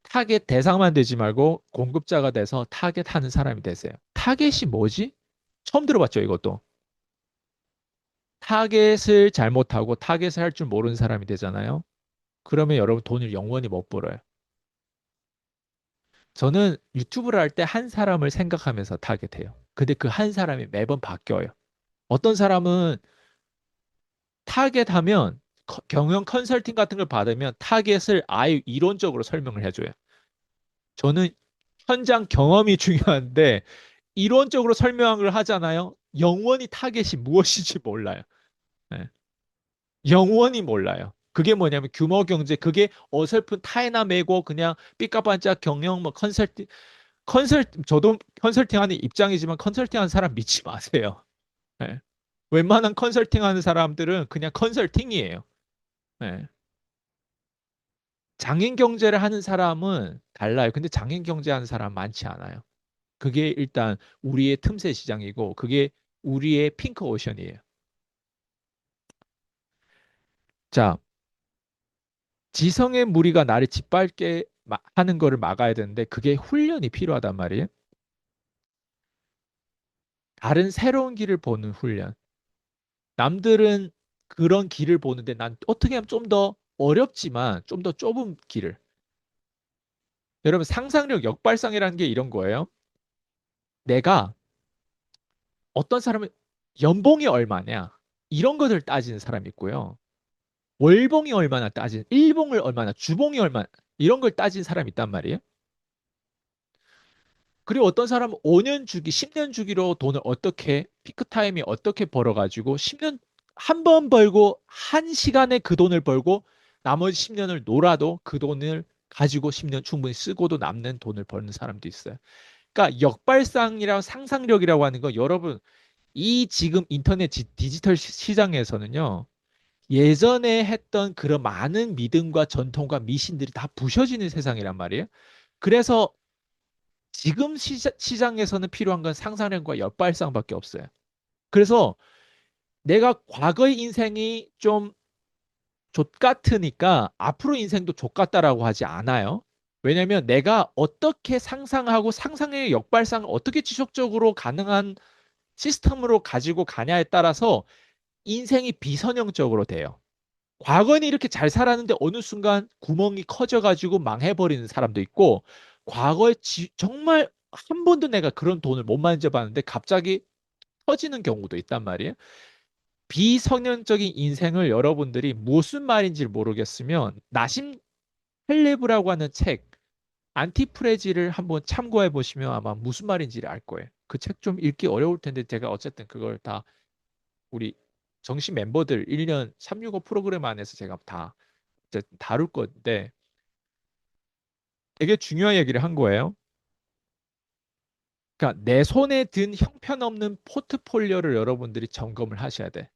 타겟 대상만 되지 말고 공급자가 돼서 타겟하는 사람이 되세요. 타겟이 뭐지? 처음 들어봤죠, 이것도. 타겟을 잘못하고 타겟을 할 줄 모르는 사람이 되잖아요. 그러면 여러분 돈을 영원히 못 벌어요. 저는 유튜브를 할 때 한 사람을 생각하면서 타겟해요. 근데 그 한 사람이 매번 바뀌어요. 어떤 사람은 타겟하면 경영 컨설팅 같은 걸 받으면 타겟을 아예 이론적으로 설명을 해줘요. 저는 현장 경험이 중요한데 이론적으로 설명을 하잖아요. 영원히 타겟이 무엇인지 몰라요. 네. 영원히 몰라요. 그게 뭐냐면 규모 경제, 그게 어설픈 타이나 메고 그냥 삐까반짝 경영 뭐 저도 컨설팅 하는 입장이지만 컨설팅 하는 사람 믿지 마세요. 네. 웬만한 컨설팅 하는 사람들은 그냥 컨설팅이에요. 네. 장인 경제를 하는 사람은 달라요. 근데 장인 경제 하는 사람 많지 않아요. 그게 일단 우리의 틈새 시장이고 그게 우리의 핑크 오션이에요. 자, 지성의 무리가 나를 짓밟게 하는 거를 막아야 되는데 그게 훈련이 필요하단 말이에요. 다른 새로운 길을 보는 훈련. 남들은 그런 길을 보는데 난 어떻게 하면 좀 더 어렵지만 좀 더 좁은 길을. 여러분 상상력 역발상이라는 게 이런 거예요. 내가 어떤 사람은 연봉이 얼마냐 이런 것을 따지는 사람이 있고요. 월봉이 얼마나 따지는 일봉을 얼마나 주봉이 얼마나 이런 걸 따지는 사람이 있단 말이에요. 그리고 어떤 사람은 5년 주기, 10년 주기로 돈을 어떻게, 피크 타임이 어떻게 벌어가지고 10년, 한 번 벌고, 한 시간에 그 돈을 벌고, 나머지 10년을 놀아도 그 돈을 가지고 10년 충분히 쓰고도 남는 돈을 버는 사람도 있어요. 그러니까 역발상이랑 상상력이라고 하는 거 여러분, 이 지금 인터넷 디지털 시장에서는요, 예전에 했던 그런 많은 믿음과 전통과 미신들이 다 부셔지는 세상이란 말이에요. 그래서 지금 시장에서는 필요한 건 상상력과 역발상밖에 없어요. 그래서 내가 과거의 인생이 좀 족같으니까 앞으로 인생도 족같다라고 하지 않아요. 왜냐하면 내가 어떻게 상상하고 상상의 역발상을 어떻게 지속적으로 가능한 시스템으로 가지고 가냐에 따라서 인생이 비선형적으로 돼요. 과거에는 이렇게 잘 살았는데 어느 순간 구멍이 커져가지고 망해버리는 사람도 있고, 과거에 정말 한 번도 내가 그런 돈을 못 만져봤는데 갑자기 터지는 경우도 있단 말이에요. 비성년적인 인생을 여러분들이 무슨 말인지 모르겠으면 나심 헬레브라고 하는 책, 안티프레지를 한번 참고해 보시면 아마 무슨 말인지 알 거예요. 그 책 좀 읽기 어려울 텐데 제가 어쨌든 그걸 다 우리 정시 멤버들 1년 365 프로그램 안에서 제가 다 이제 다룰 건데 되게 중요한 얘기를 한 거예요. 그러니까 내 손에 든 형편없는 포트폴리오를 여러분들이 점검을 하셔야 돼.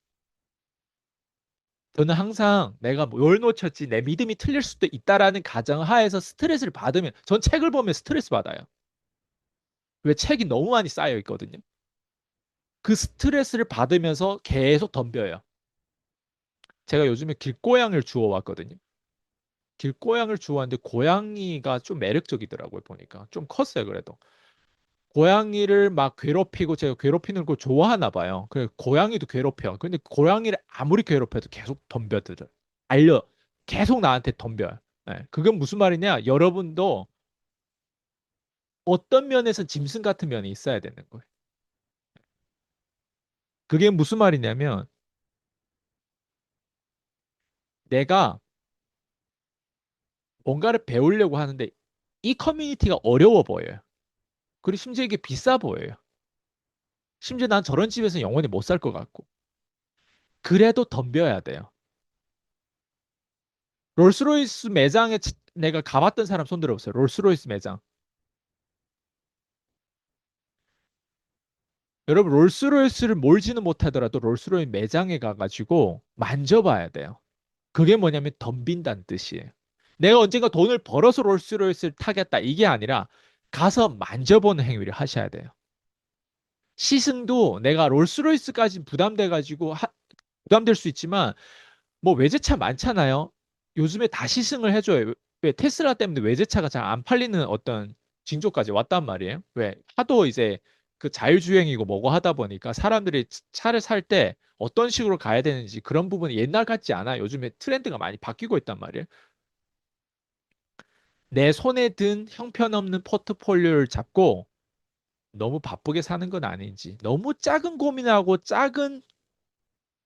저는 항상 내가 뭘 놓쳤지 내 믿음이 틀릴 수도 있다라는 가정 하에서 스트레스를 받으면 전 책을 보면 스트레스 받아요. 왜 책이 너무 많이 쌓여 있거든요. 그 스트레스를 받으면서 계속 덤벼요. 제가 요즘에 길고양이를 주워왔거든요. 길고양이를 주워왔는데 고양이가 좀 매력적이더라고요, 보니까. 좀 컸어요, 그래도. 고양이를 막 괴롭히고 제가 괴롭히는 걸 좋아하나 봐요. 그 고양이도 괴롭혀. 근데 고양이를 아무리 괴롭혀도 계속 덤벼들어. 알려. 계속 나한테 덤벼요. 네. 그건 무슨 말이냐? 여러분도 어떤 면에서 짐승 같은 면이 있어야 되는 거예요. 그게 무슨 말이냐면 내가 뭔가를 배우려고 하는데 이 커뮤니티가 어려워 보여요. 그리고 심지어 이게 비싸 보여요. 심지어 난 저런 집에서 영원히 못 살 것 같고. 그래도 덤벼야 돼요. 롤스로이스 매장에 내가 가봤던 사람 손 들어보세요. 롤스로이스 매장. 여러분 롤스로이스를 몰지는 못하더라도 롤스로이스 매장에 가가지고 만져봐야 돼요. 그게 뭐냐면 덤빈다는 뜻이에요. 내가 언젠가 돈을 벌어서 롤스로이스를 타겠다 이게 아니라 가서 만져보는 행위를 하셔야 돼요. 시승도 내가 롤스로이스까지 부담돼가지고 부담될 수 있지만 뭐 외제차 많잖아요. 요즘에 다 시승을 해줘요. 왜 테슬라 때문에 외제차가 잘 안 팔리는 어떤 징조까지 왔단 말이에요. 왜 하도 이제 그 자율주행이고 뭐고 하다 보니까 사람들이 차를 살 때 어떤 식으로 가야 되는지 그런 부분이 옛날 같지 않아. 요즘에 트렌드가 많이 바뀌고 있단 말이에요. 내 손에 든 형편없는 포트폴리오를 잡고 너무 바쁘게 사는 건 아닌지, 너무 작은 고민하고 작은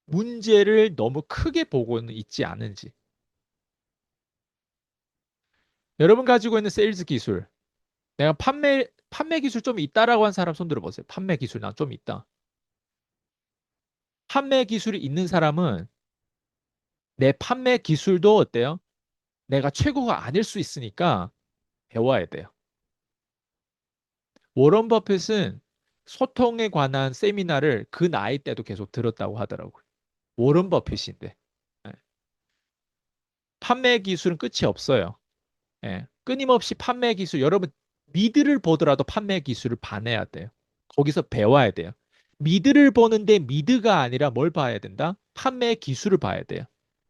문제를 너무 크게 보고는 있지 않은지. 여러분 가지고 있는 세일즈 기술, 내가 판매 기술 좀 있다라고 한 사람 손 들어보세요. 판매 기술 난 좀 있다. 판매 기술이 있는 사람은 내 판매 기술도 어때요? 내가 최고가 아닐 수 있으니까 배워야 돼요. 워런 버핏은 소통에 관한 세미나를 그 나이 때도 계속 들었다고 하더라고요. 워런 버핏인데. 예. 판매 기술은 끝이 없어요. 예. 끊임없이 판매 기술, 여러분 미드를 보더라도 판매 기술을 봐내야 돼요. 거기서 배워야 돼요. 미드를 보는데 미드가 아니라 뭘 봐야 된다? 판매 기술을 봐야 돼요.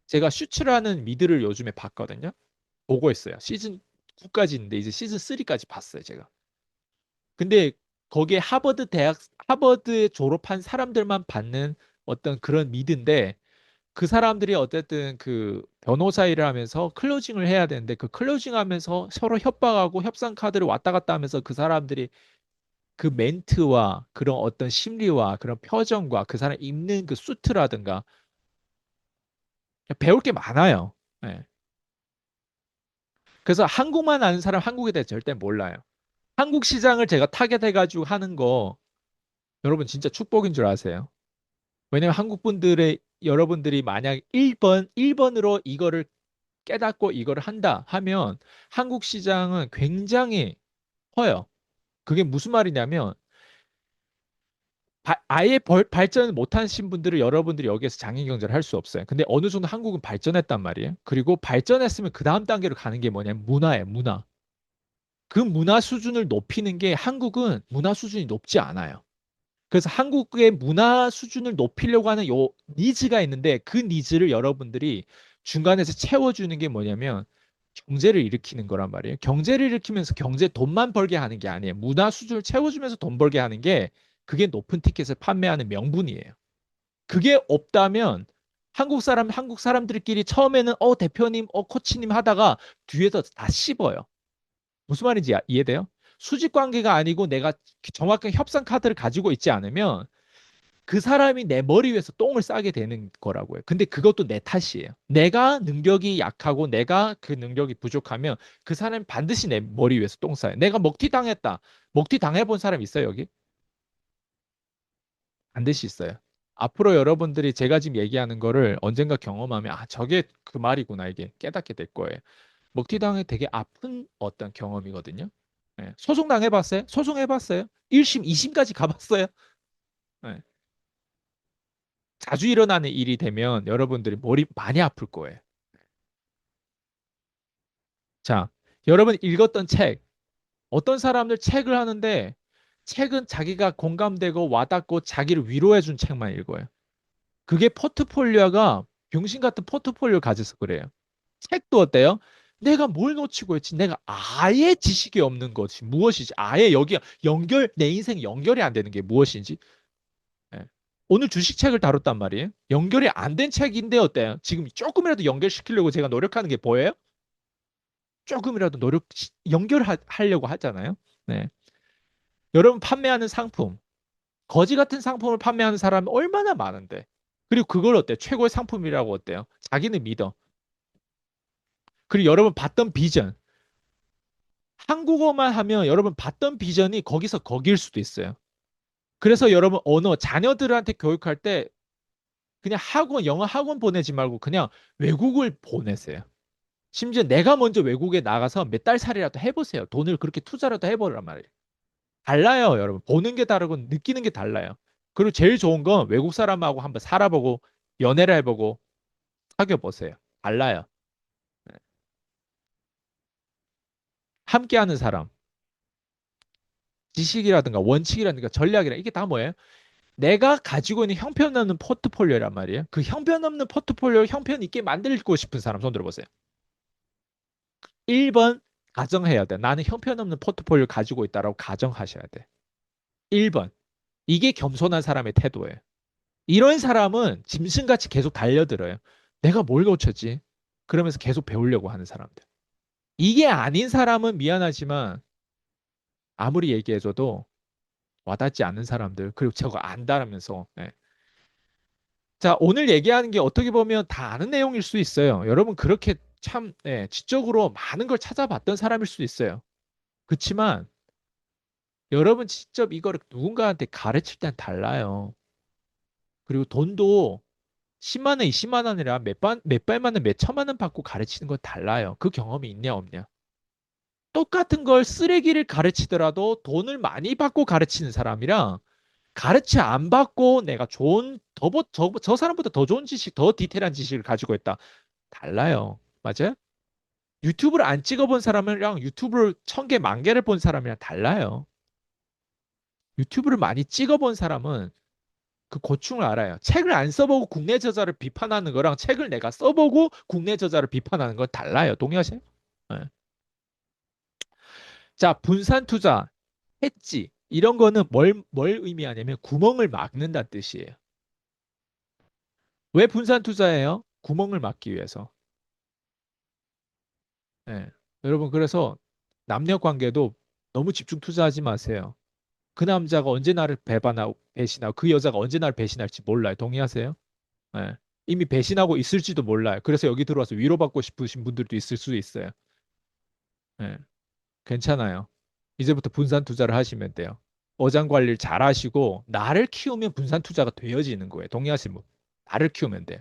제가 슈츠라는 미드를 요즘에 봤거든요. 보고 있어요. 시즌 9까지 있는데 이제 시즌 3까지 봤어요, 제가. 근데 거기에 하버드 졸업한 사람들만 받는 어떤 그런 미드인데 그 사람들이 어쨌든 그 변호사 일을 하면서 클로징을 해야 되는데 그 클로징 하면서 서로 협박하고 협상 카드를 왔다 갔다 하면서 그 사람들이 그 멘트와 그런 어떤 심리와 그런 표정과 그 사람 입는 그 수트라든가 배울 게 많아요. 예. 그래서 한국만 아는 사람 한국에 대해 절대 몰라요. 한국 시장을 제가 타겟해가지고 하는 거 여러분 진짜 축복인 줄 아세요? 왜냐면 한국 분들의 여러분들이 만약 1번으로 이거를 깨닫고 이거를 한다 하면 한국 시장은 굉장히 커요. 그게 무슨 말이냐면 아예 발전을 못하신 분들은 여러분들이 여기에서 장인 경제를 할 수 없어요. 근데 어느 정도 한국은 발전했단 말이에요. 그리고 발전했으면 그 다음 단계로 가는 게 뭐냐면 문화예요, 문화. 그 문화 수준을 높이는 게 한국은 문화 수준이 높지 않아요. 그래서 한국의 문화 수준을 높이려고 하는 요 니즈가 있는데 그 니즈를 여러분들이 중간에서 채워주는 게 뭐냐면 경제를 일으키는 거란 말이에요. 경제를 일으키면서 경제 돈만 벌게 하는 게 아니에요. 문화 수준을 채워주면서 돈 벌게 하는 게 그게 높은 티켓을 판매하는 명분이에요. 그게 없다면 한국 사람들끼리 처음에는 대표님, 코치님 하다가 뒤에서 다 씹어요. 무슨 말인지 이해돼요? 수직 관계가 아니고 내가 정확한 협상 카드를 가지고 있지 않으면 그 사람이 내 머리 위에서 똥을 싸게 되는 거라고요. 근데 그것도 내 탓이에요. 내가 능력이 약하고 내가 그 능력이 부족하면 그 사람이 반드시 내 머리 위에서 똥 싸요. 내가 먹튀 당했다. 먹튀 당해본 사람 있어요, 여기? 반드시 있어요. 앞으로 여러분들이 제가 지금 얘기하는 거를 언젠가 경험하면 저게 그 말이구나 이게 깨닫게 될 거예요. 먹튀당해 되게 아픈 어떤 경험이거든요. 예. 소송 당해봤어요? 소송 해봤어요? 1심, 2심까지 가봤어요? 예. 자주 일어나는 일이 되면 여러분들이 머리 많이 아플 거예요. 자, 여러분 읽었던 책, 어떤 사람들 책을 하는데 책은 자기가 공감되고 와닿고 자기를 위로해준 책만 읽어요. 그게 포트폴리오가 병신 같은 포트폴리오 가져서 그래요. 책도 어때요? 내가 뭘 놓치고 있지? 내가 아예 지식이 없는 것이 무엇이지? 아예 여기 내 인생 연결이 안 되는 게 무엇인지? 예. 오늘 주식책을 다뤘단 말이에요. 연결이 안 된 책인데 어때요? 지금 조금이라도 연결시키려고 제가 노력하는 게 보여요? 조금이라도 연결하려고 하잖아요. 네. 여러분 판매하는 상품, 거지 같은 상품을 판매하는 사람이 얼마나 많은데. 그리고 그걸 어때? 최고의 상품이라고 어때요? 자기는 믿어. 그리고 여러분 봤던 비전. 한국어만 하면 여러분 봤던 비전이 거기서 거기일 수도 있어요. 그래서 여러분 자녀들한테 교육할 때 그냥 영어 학원 보내지 말고 그냥 외국을 보내세요. 심지어 내가 먼저 외국에 나가서 몇 달 살이라도 해보세요. 돈을 그렇게 투자라도 해보란 말이에요. 달라요, 여러분. 보는 게 다르고 느끼는 게 달라요. 그리고 제일 좋은 건 외국 사람하고 한번 살아보고 연애를 해보고 사귀어 보세요. 달라요. 함께하는 사람, 지식이라든가 원칙이라든가 전략이라 이게 다 뭐예요? 내가 가지고 있는 형편없는 포트폴리오란 말이에요. 그 형편없는 포트폴리오 형편 있게 만들고 싶은 사람 손 들어보세요. 1번 가정해야 돼. 나는 형편없는 포트폴리오를 가지고 있다라고 가정하셔야 돼. 1번. 이게 겸손한 사람의 태도예요. 이런 사람은 짐승같이 계속 달려들어요. 내가 뭘 놓쳤지? 그러면서 계속 배우려고 하는 사람들. 이게 아닌 사람은 미안하지만 아무리 얘기해줘도 와닿지 않는 사람들, 그리고 저거 안다라면서. 예. 자, 오늘 얘기하는 게 어떻게 보면 다 아는 내용일 수 있어요. 여러분 그렇게 참 예, 지적으로 많은 걸 찾아봤던 사람일 수 있어요. 그렇지만 여러분 직접 이거를 누군가한테 가르칠 땐 달라요. 그리고 돈도 10만 원, 20만 원이라 몇 백만 원, 몇 천만 원 받고 가르치는 건 달라요. 그 경험이 있냐, 없냐. 똑같은 걸 쓰레기를 가르치더라도 돈을 많이 받고 가르치는 사람이랑 가르치 안 받고 내가 좋은, 저 사람보다 더 좋은 지식, 더 디테일한 지식을 가지고 있다. 달라요. 맞아요? 유튜브를 안 찍어본 사람이랑 유튜브를 1000개, 10,000개를 본 사람이랑 달라요. 유튜브를 많이 찍어본 사람은 그 고충을 알아요. 책을 안 써보고 국내 저자를 비판하는 거랑 책을 내가 써보고 국내 저자를 비판하는 건 달라요. 동의하세요? 네. 자, 분산 투자, 해지 이런 거는 뭘 의미하냐면 구멍을 막는다는 뜻이에요. 왜 분산 투자예요? 구멍을 막기 위해서. 네. 여러분 그래서 남녀 관계도 너무 집중 투자하지 마세요. 그 남자가 언제 나를 배신하고 그 여자가 언제 나를 배신할지 몰라요. 동의하세요? 네. 이미 배신하고 있을지도 몰라요. 그래서 여기 들어와서 위로받고 싶으신 분들도 있을 수 있어요. 네. 괜찮아요. 이제부터 분산 투자를 하시면 돼요. 어장 관리를 잘 하시고 나를 키우면 분산 투자가 되어지는 거예요. 동의하시는 분. 나를 키우면 돼요.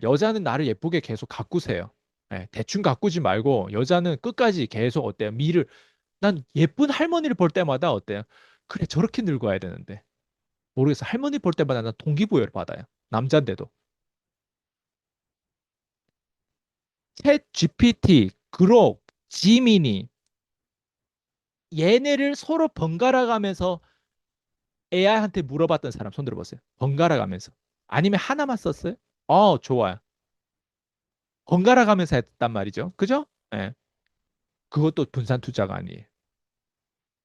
여자는 나를 예쁘게 계속 가꾸세요. 네. 대충 가꾸지 말고 여자는 끝까지 계속 어때요? 난 예쁜 할머니를 볼 때마다 어때요? 그래, 저렇게 늙어야 되는데. 모르겠어. 할머니 볼 때마다 난 동기부여를 받아요. 남잔데도. 챗 GPT, 그록, 지미니, 얘네를 서로 번갈아 가면서 AI한테 물어봤던 사람 손 들어보세요. 번갈아 가면서. 아니면 하나만 썼어요? 좋아요. 번갈아 가면서 했단 말이죠. 그죠? 예. 그것도 분산 투자가 아니에요.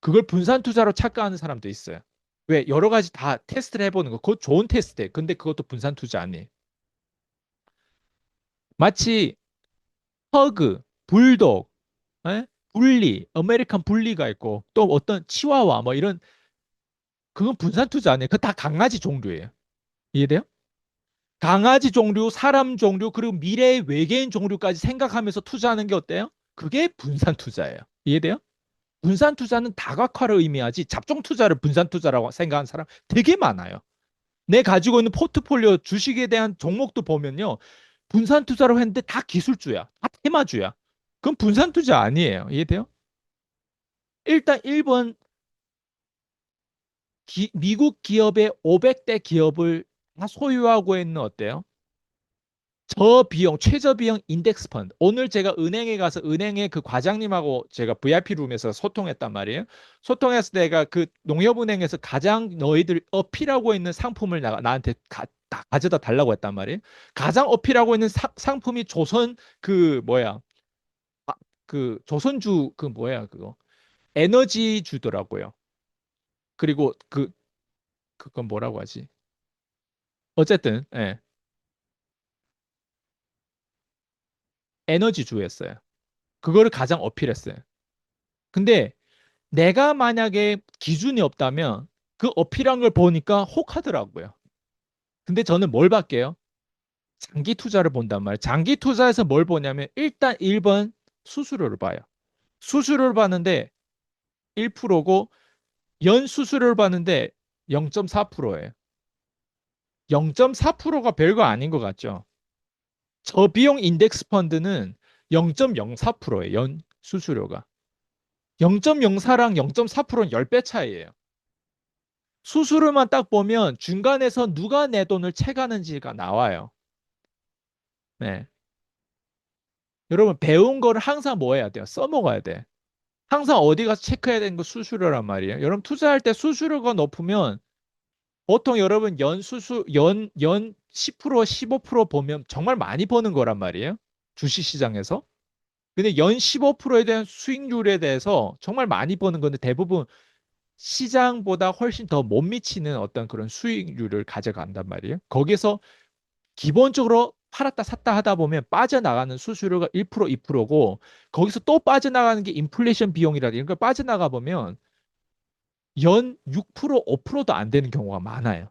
그걸 분산 투자로 착각하는 사람도 있어요. 왜? 여러 가지 다 테스트를 해보는 거. 그거 좋은 테스트예요. 근데 그것도 분산 투자 아니에요. 마치 허그, 불독, 예? 분리, 아메리칸 분리가 있고 또 어떤 치와와 뭐 이런 그건 분산 투자 아니에요. 그거 다 강아지 종류예요. 이해돼요? 강아지 종류, 사람 종류, 그리고 미래의 외계인 종류까지 생각하면서 투자하는 게 어때요? 그게 분산 투자예요. 이해돼요? 분산 투자는 다각화를 의미하지 잡종 투자를 분산 투자라고 생각하는 사람 되게 많아요. 내 가지고 있는 포트폴리오 주식에 대한 종목도 보면요. 분산 투자로 했는데 다 기술주야. 다 테마주야. 그건 분산 투자 아니에요. 이해돼요? 일단 1번 미국 기업의 500대 기업을 다 소유하고 있는 어때요? 저비용, 최저비용 인덱스 펀드. 오늘 제가 은행에 가서 은행의 그 과장님하고 제가 VIP 룸에서 소통했단 말이에요. 소통해서 내가 그 농협은행에서 가장 너희들 어필하고 있는 상품을 나한테 다 가져다 달라고 했단 말이에요. 가장 어필하고 있는 상품이 조선 그 뭐야? 아, 그 조선주 그 뭐야 그거? 에너지주더라고요. 그리고 그건 뭐라고 하지? 어쨌든 예. 에너지주였어요. 그거를 가장 어필했어요. 근데 내가 만약에 기준이 없다면 그 어필한 걸 보니까 혹하더라고요. 근데 저는 뭘 볼게요? 장기 투자를 본단 말이에요. 장기 투자에서 뭘 보냐면 일단 1번 수수료를 봐요. 수수료를 봤는데 1%고 연 수수료를 봤는데 0.4%예요. 0.4%가 별거 아닌 것 같죠? 저비용 인덱스 펀드는 0.04%예요. 연 수수료가. 0.04랑 0.4%는 10배 차이예요. 수수료만 딱 보면 중간에서 누가 내 돈을 채가는지가 나와요. 네. 여러분 배운 거를 항상 뭐 해야 돼요? 써먹어야 돼. 항상 어디 가서 체크해야 되는 거 수수료란 말이에요. 여러분 투자할 때 수수료가 높으면 보통 여러분 연 10%, 15% 보면 정말 많이 버는 거란 말이에요. 주식시장에서. 근데 연 15%에 대한 수익률에 대해서 정말 많이 버는 건데 대부분 시장보다 훨씬 더 못 미치는 어떤 그런 수익률을 가져간단 말이에요. 거기서 기본적으로 팔았다 샀다 하다 보면 빠져나가는 수수료가 1%, 2%고 거기서 또 빠져나가는 게 인플레이션 비용이라든지 이런 걸 빠져나가 보면 연 6%, 5%도 안 되는 경우가 많아요.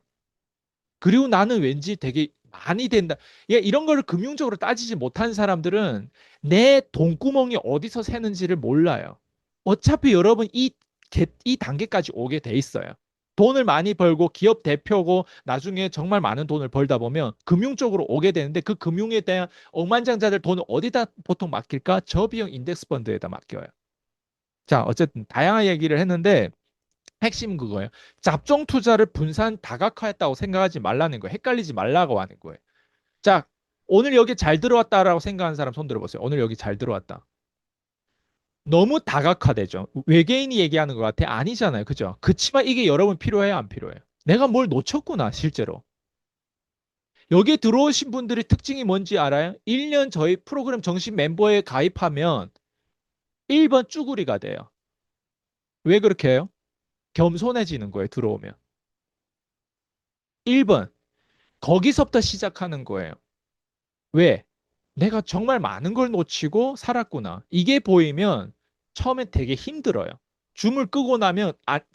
그리고 나는 왠지 되게 많이 된다. 예, 이런 거를 금융적으로 따지지 못한 사람들은 내 돈구멍이 어디서 새는지를 몰라요. 어차피 여러분 이 단계까지 오게 돼 있어요. 돈을 많이 벌고 기업 대표고 나중에 정말 많은 돈을 벌다 보면 금융 쪽으로 오게 되는데 그 금융에 대한 억만장자들 돈을 어디다 보통 맡길까? 저비용 인덱스 펀드에다 맡겨요. 자, 어쨌든 다양한 얘기를 했는데 핵심은 그거예요. 잡종 투자를 분산 다각화했다고 생각하지 말라는 거예요. 헷갈리지 말라고 하는 거예요. 자, 오늘 여기 잘 들어왔다라고 생각하는 사람 손 들어보세요. 오늘 여기 잘 들어왔다. 너무 다각화되죠. 외계인이 얘기하는 것 같아? 아니잖아요. 그죠? 그치만 이게 여러분 필요해요? 안 필요해요? 내가 뭘 놓쳤구나, 실제로. 여기 들어오신 분들의 특징이 뭔지 알아요? 1년 저희 프로그램 정식 멤버에 가입하면 1번 쭈구리가 돼요. 왜 그렇게 해요? 겸손해지는 거예요, 들어오면. 1번, 거기서부터 시작하는 거예요. 왜? 내가 정말 많은 걸 놓치고 살았구나. 이게 보이면 처음엔 되게 힘들어요. 줌을 끄고 나면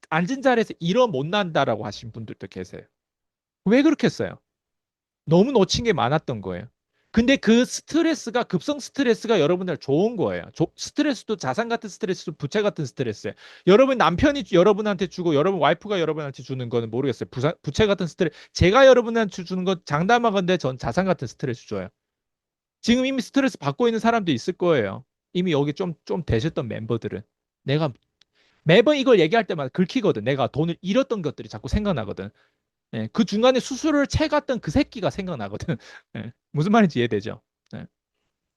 앉은 자리에서 일어 못 난다라고 하신 분들도 계세요. 왜 그렇겠어요? 너무 놓친 게 많았던 거예요. 근데 그 스트레스가 급성 스트레스가 여러분들 좋은 거예요. 스트레스도 자산 같은 스트레스도 부채 같은 스트레스예요. 여러분 남편이 여러분한테 주고 여러분 와이프가 여러분한테 주는 거는 모르겠어요. 부채 같은 스트레스. 제가 여러분한테 주는 건 장담하건대 전 자산 같은 스트레스 줘요. 지금 이미 스트레스 받고 있는 사람도 있을 거예요. 이미 여기 좀 되셨던 멤버들은. 내가 매번 이걸 얘기할 때마다 긁히거든. 내가 돈을 잃었던 것들이 자꾸 생각나거든. 예, 그 중간에 수수료를 채갔던 그 새끼가 생각나거든. 예, 무슨 말인지 이해되죠? 예.